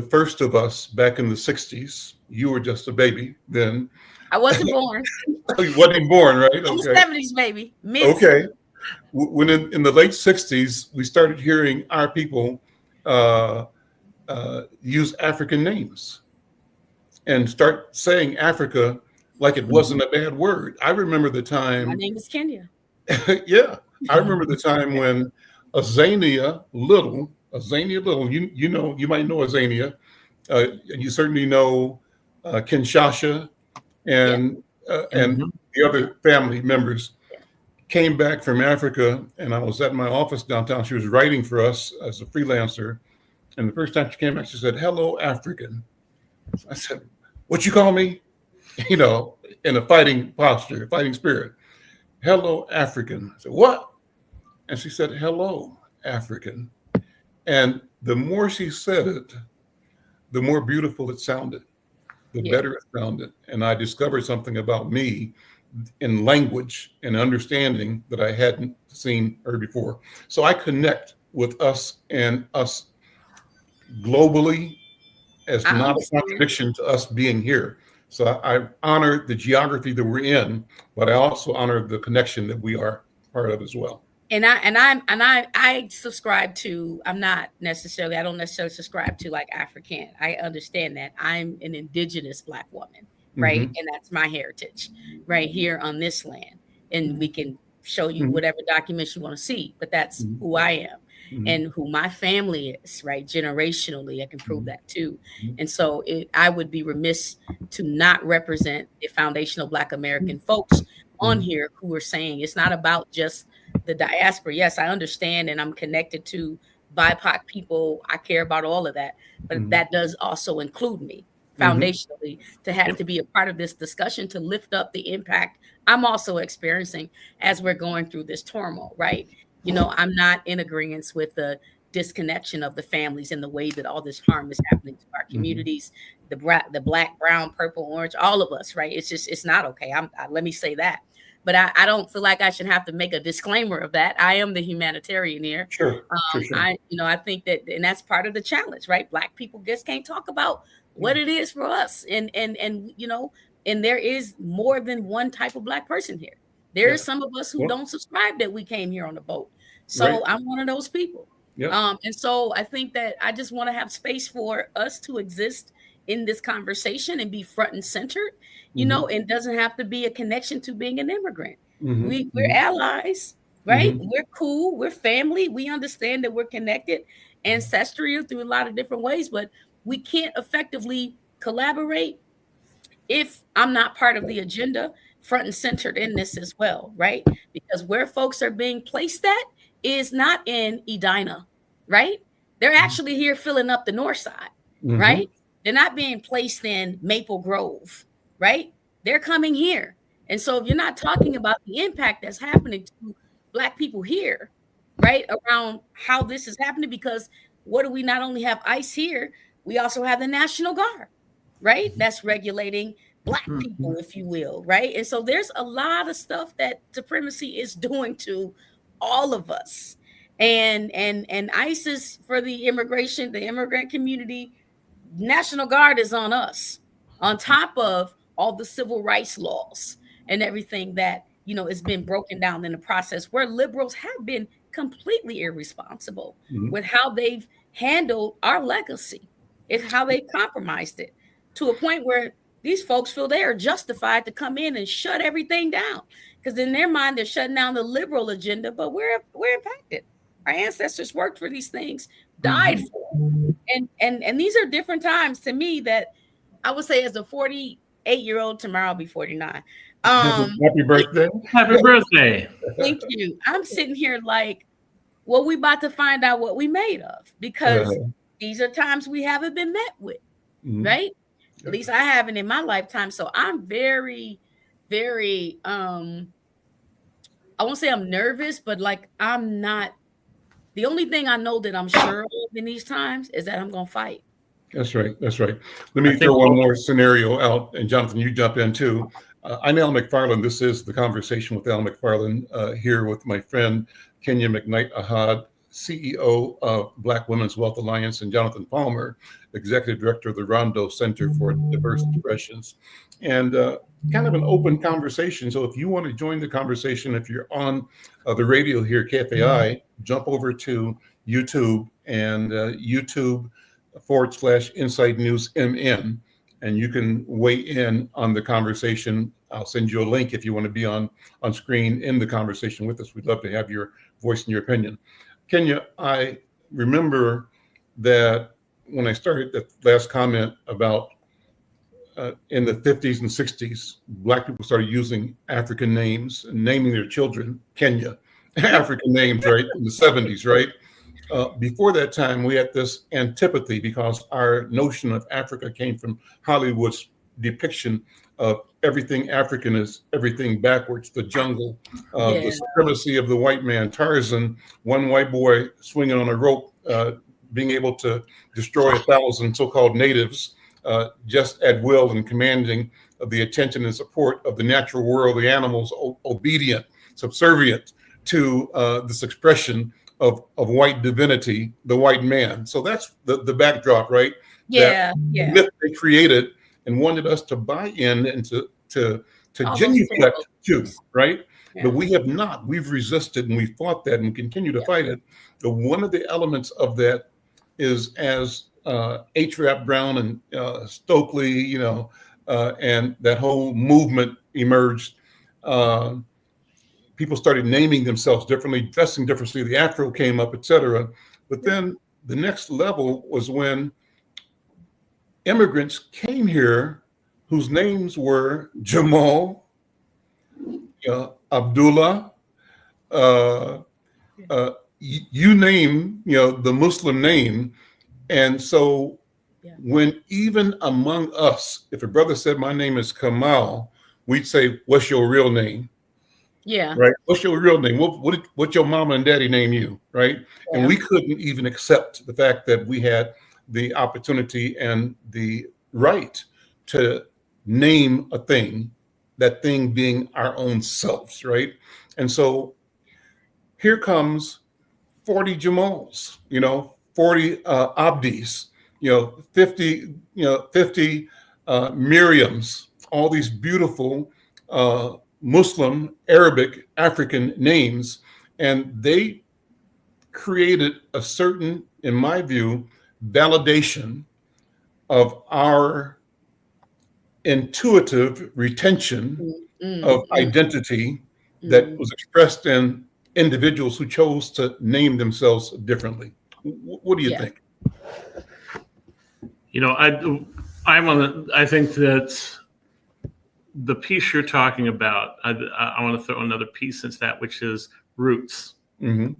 first of us back in the 60s, you were just a baby then. I wasn't born. You wasn't born, right? In the 70s, baby. Okay. When in the late 60s, we started hearing our people use African names and start saying Africa like it wasn't a bad word. I remember the time. My name is Kenya. Yeah. I remember the time when Azania Little, you might know Azania. You certainly know Kinshasa and the other family members came back from Africa, and I was at my office downtown. She was writing for us as a freelancer. And the first time she came back, she said, "Hello, African." I said, "What you call me?" In a fighting posture, fighting spirit. "Hello, African." I said, "What?" And she said, "Hello, African." And the more she said it, the more beautiful it sounded, the better it sounded. And I discovered something about me in language and understanding that I hadn't seen her before. So I connect with us and us globally as not a contradiction to us being here. So I honor the geography that we're in, but I also honor the connection that we are part of as well. And I subscribe to, I don't necessarily subscribe to like African. I understand that I'm an indigenous Black woman, right? And that's my heritage right here on this land. And we can show you whatever documents you want to see, but that's who I am. and who my family is, right? Generationally, I can prove that too. And so I would be remiss to not represent the foundational Black American folks on here who are saying it's not about just the diaspora. Yes, I understand, and I'm connected to BIPOC people. I care about all of that, but that does also include me foundationally to have to be a part of this discussion to lift up the impact I'm also experiencing as we're going through this turmoil, right? You know, I'm not in agreement with the disconnection of the families and the way that all this harm is happening to our communities, the black, brown, purple, orange, all of us, right? It's just, it's not okay. Let me say that. But I don't feel like I should have to make a disclaimer of that. I am the humanitarian here. Sure. I think that, and that's part of the challenge, right? Black people just can't talk about what it is for us. And you know, and there is more than one type of Black person here. There is some of us who don't subscribe that we came here on a boat. So I'm one of those people. And so I think that I just want to have space for us to exist in this conversation and be front and centered, you know, and doesn't have to be a connection to being an immigrant. We're allies, right? We're cool. We're family. We understand that we're connected ancestrally through a lot of different ways, but we can't effectively collaborate if I'm not part of the agenda, front and centered in this as well, right? Because where folks are being placed at is not in Edina, right? They're actually here filling up the north side, right? They're not being placed in Maple Grove, right? They're coming here. And so if you're not talking about the impact that's happening to Black people here, right, around how this is happening, because what do we not only have ICE here, we also have the National Guard, right? That's regulating Black people, if you will, right? And so there's a lot of stuff that supremacy is doing to all of us. And ICE is for the immigrant community. National Guard is on us, on top of all the civil rights laws and everything that, you know, has been broken down in the process, where liberals have been completely irresponsible with how they've handled our legacy. It's how they compromised it to a point where these folks feel they are justified to come in and shut everything down, because in their mind they're shutting down the liberal agenda, but we're impacted. Our ancestors worked for these things, died for, and these are different times to me that I would say as a 48-year-old, tomorrow I'll be 49. Happy birthday! Happy birthday! Thank you. I'm sitting here like, well, we about to find out what we made of, because these are times we haven't been met with, right? At least I haven't in my lifetime. So I'm very, very, I won't say I'm nervous, but like I'm not. The only thing I know that I'm sure of in these times is that I'm going to fight. That's right. That's right. Let me throw one more scenario out, and Jonathan, you jump in too. I'm Al McFarland. This is The Conversation with Al McFarland, here with my friend Kenya McKnight Ahad, CEO of Black Women's Wealth Alliance, and Jonathan Palmer, Executive Director of the Rondo Center for Diverse Expressions. And kind of an open conversation. So if you want to join the conversation, if you're on the radio here, KFAI, jump over to YouTube and YouTube.com/Inside News MN, and you can weigh in on the conversation. I'll send you a link if you want to be on screen in the conversation with us. We'd love to have your voice and your opinion. Kenya, I remember that when I started that last comment about in the 50s and 60s, Black people started using African names and naming their children Kenya, African names, right, in the 70s, right? Before that time, we had this antipathy because our notion of Africa came from Hollywood's depiction of everything African is everything backwards, the jungle, the supremacy of the white man, Tarzan, one white boy swinging on a rope, being able to destroy 1,000 so-called natives just at will, and commanding the attention and support of the natural world, the animals, obedient, subservient to this expression of white divinity, the white man. So that's the backdrop, right? Yeah, that myth they created and wanted us to buy in and to genuflect to, right? Yeah. But we have not. We've resisted and we fought that and continue to fight it. But one of the elements of that is, as H. Rap Brown and Stokely, you know, and that whole movement emerged, people started naming themselves differently, dressing differently. The afro came up, etc. But then the next level was when immigrants came here whose names were Jamal, Abdullah, you name, the Muslim name. And so when even among us, if a brother said, my name is Kamal, we'd say, what's your real name? Yeah. Right. What's your real name? What your mama and daddy name you? Right. Yeah. And we couldn't even accept the fact that we had the opportunity and the right to name a thing, that thing being our own selves. Right. And so here comes 40 Jamals, 40 Abdis, 50, 50 Miriams, all these beautiful Muslim, Arabic, African names, and they created a certain, in my view, validation of our intuitive retention of identity that was expressed in individuals who chose to name themselves differently. What do you think? I think that the piece you're talking about, I want to throw another piece into that, which is Roots. Mm-hmm.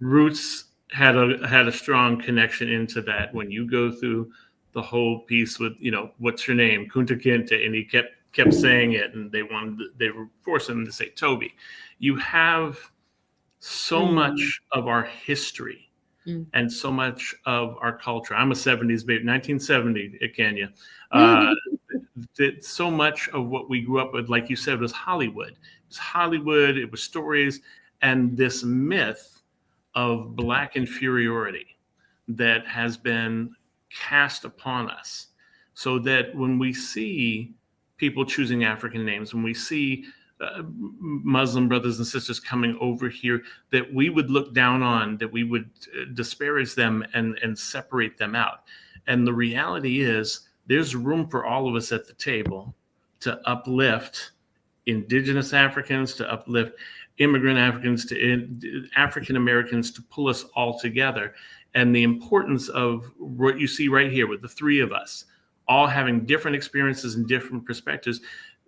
Roots had a strong connection into that. When you go through the whole piece with, what's your name, Kunta Kinte, and he kept saying it, and they were forcing him to say Toby. You have so much of our history and so much of our culture. I'm a 70s baby, 1970 at Kenya. That so much of what we grew up with, like you said, was Hollywood. It was Hollywood, it was stories, and this myth of Black inferiority that has been cast upon us. So that when we see people choosing African names, when we see Muslim brothers and sisters coming over here, that we would look down on, that we would disparage them and separate them out. And the reality is, there's room for all of us at the table to uplift indigenous Africans, to uplift immigrant Africans, to African Americans, to pull us all together. And the importance of what you see right here with the three of us, all having different experiences and different perspectives,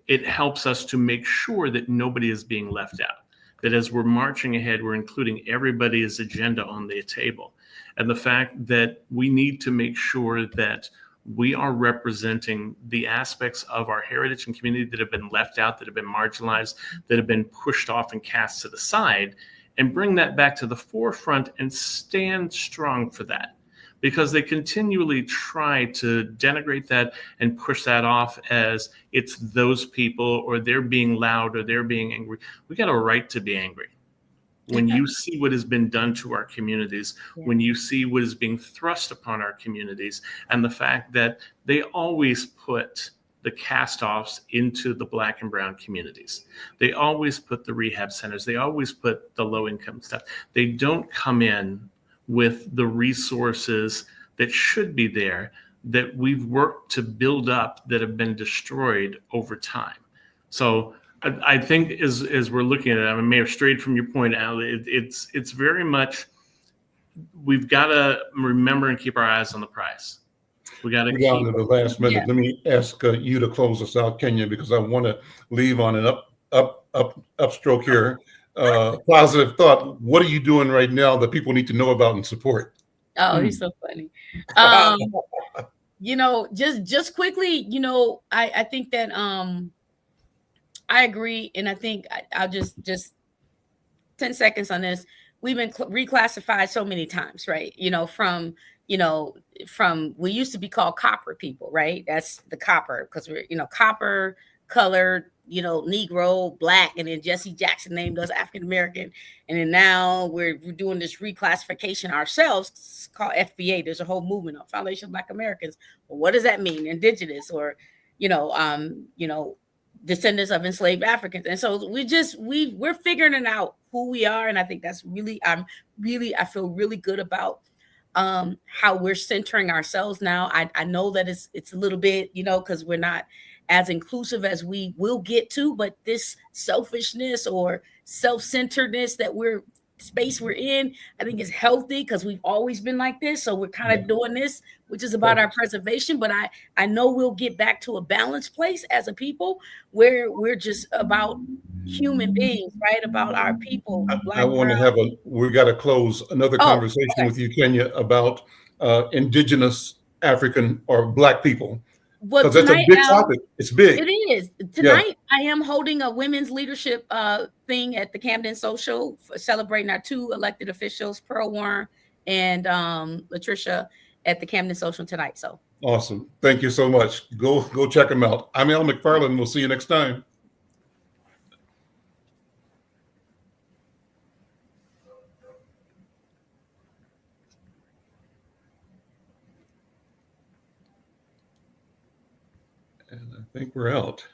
it helps us to make sure that nobody is being left out. That as we're marching ahead, we're including everybody's agenda on the table. And the fact that we need to make sure that we are representing the aspects of our heritage and community that have been left out, that have been marginalized, that have been pushed off and cast to the side, and bring that back to the forefront and stand strong for that. Because they continually try to denigrate that and push that off as it's those people, or they're being loud, or they're being angry. We got a right to be angry. When you see what has been done to our communities, when you see what is being thrust upon our communities, and the fact that they always put the cast-offs into the Black and brown communities. They always put the rehab centers. They always put the low-income stuff. They don't come in with the resources that should be there, that we've worked to build up, that have been destroyed over time. So I think as we're looking at it, I may have strayed from your point, Al. It's very much, we've got to remember and keep our eyes on the prize. We got to keep down to the last minute. Yeah. Let me ask you to close us out, Kenya, because I want to leave on an upstroke here. Positive thought. What are you doing right now that people need to know about and support? Oh, he's so funny. Just quickly, I think that I agree, and I think I'll just 10 seconds on this. We've been reclassified so many times, right? From we used to be called copper people, right? That's the copper, because we're copper colored, Negro, Black, and then Jesse Jackson named us African American, and then now we're doing this reclassification ourselves. It's called FBA. There's a whole movement of Foundation of Black Americans. Well, what does that mean? Indigenous, or descendants of enslaved Africans. And so we're figuring it out who we are, and I think that's I feel really good about how we're centering ourselves now. I know that it's a little bit, because we're not as inclusive as we will get to, but this selfishness or self-centeredness that we're in, I think is healthy because we've always been like this. So we're kind of doing this, which is about our preservation. But I know we'll get back to a balanced place as a people where we're just about human beings, right? About our people. I want to have we got to close another conversation with you, Kenya, about indigenous African or Black people. Because that's a big topic. It's big. It is. Tonight, I am holding a women's leadership thing at the Camden Social, celebrating our 2 elected officials, Pearl Warren and Latricia, at the Camden Social tonight. So awesome. Thank you so much. Go check them out. I'm Al McFarland. We'll see you next time. And I think we're out.